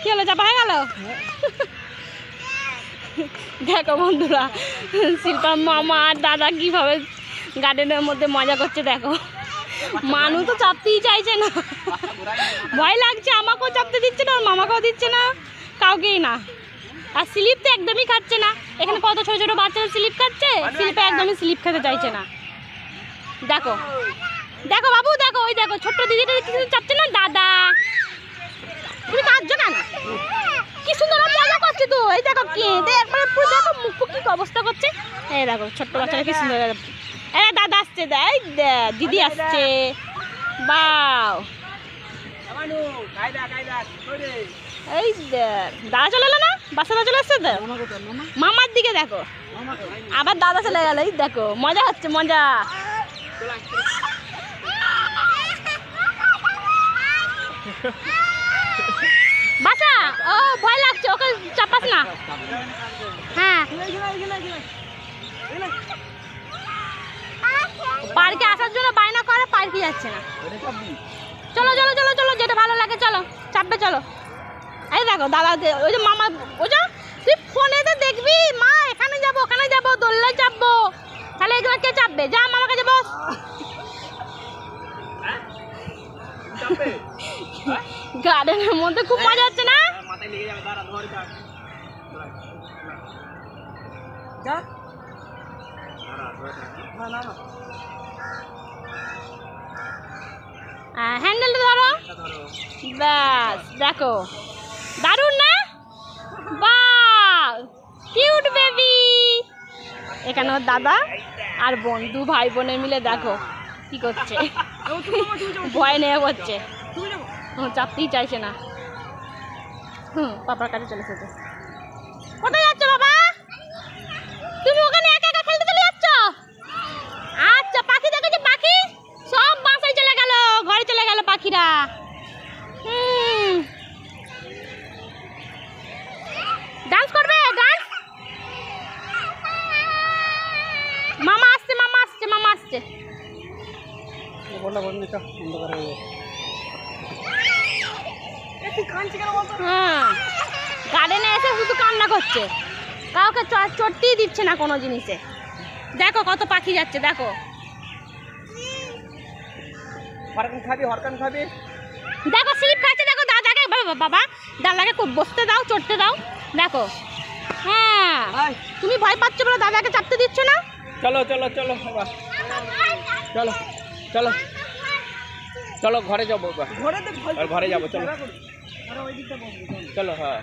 কি হলো, চাপা হয়ে গেল? দেখো বন্ধুরা, শিল্পার মামা আর দাদা কিভাবে গার্ডেনের মধ্যে মজা করছে। দেখো, মানু তো চাপতেই চাইছে না, ভয় লাগছে। আমাকেও চাপতে দিচ্ছে না, ওর মামাকেও দিচ্ছে না, কাউকেই না। আর স্লিপ তো একদমই খাচ্ছে না। এখানে কত ছোট ছোট বাচ্চারা স্লিপ খাচ্ছে, স্লিপে একদমই স্লিপ খেতে চাইছে না। দেখো দেখো বাবু, দেখো ওই দেখো ছোট্ট দিদিটা কিছু চাপছে না। দাদা তুমি কাঁদছো কেন? কি সুন্দর মজা করছে তো। এই দেখো কেঁদে একবার পুরো দেখো মুখ কি অবস্থা করছে। এই দেখো ছোট্ট বাচ্চারা কি সুন্দর। দাদা আসছে, দিদি আসছে। বাও, এই দাদা চলে এলো না, বাচ্চারা চলে আসছে তো। মামার দিকে দেখো, আবার দাদা চলে গেল। এই দেখো মজা হচ্ছে, মজা। বাসা, ও ভয় লাগছে, ওকে চাপাস না। হ্যাঁ, পার্কে আসার জন্য বায়না করে, পার্কে যাচ্ছে না। চলো চলো চলো চলো, যেটা ভালো লাগে চলো, চাপবে চলো। এই দেখো দাদা, ওই যে মামা, ওই যে তুই ফোনেতে দেখবি মা এখানে যাবো ওখানে যাবো, দোলনায় চাপবো, তাহলে এগুলো কে চাপবে? যা মামার কাছে বস। গার্ডেনের মধ্যে খুব মজা হচ্ছে না? হ্যান্ডেলটা ধরো, ব্যাস। দেখো দারুণ না? বাহ, কিউট বেবি। এখানে ওর দাদা আর বোন, দু ভাই বোনে মিলে দেখো কি করছে। ভয় নেওয়া করছে, চাপতেই চাইছে না। পাপার কাছে চলে এসেছে। কোথায় যাচ্ছ বাবা? তুমি ওখানে একা একা খেলতে চলে যাচ্ছ? আচ্ছা, পাখি দেখেছো? পাখি সব বাসায় চলে গেল, ঘরে চলে গেল পাখিরা। ডান্স করবে, ডান্স। মামা আসছে, মামা আসছে, মামা আসছে। হ্যাঁ, গার্ডেনে এসে শুধু কান্না করছে, কাউকে চটতেই দিচ্ছে না কোনো জিনিসে। দেখো কত পাখি যাচ্ছে, দেখো। দেখো স্লিপ খাচ্ছে, দেখো দাদাকে, বাবা দাদাকে খুব বসতে দাও, চড়তে দাও। দেখো, হ্যাঁ তুমি ভয় পাচ্ছ বলে দাদাকে চাপতে দিচ্ছ না। চলো চলো চলো বাবা, চলো চলো চলো ঘরে যাবো, ঘরে যাবো, চলো চলো। হ্যাঁ।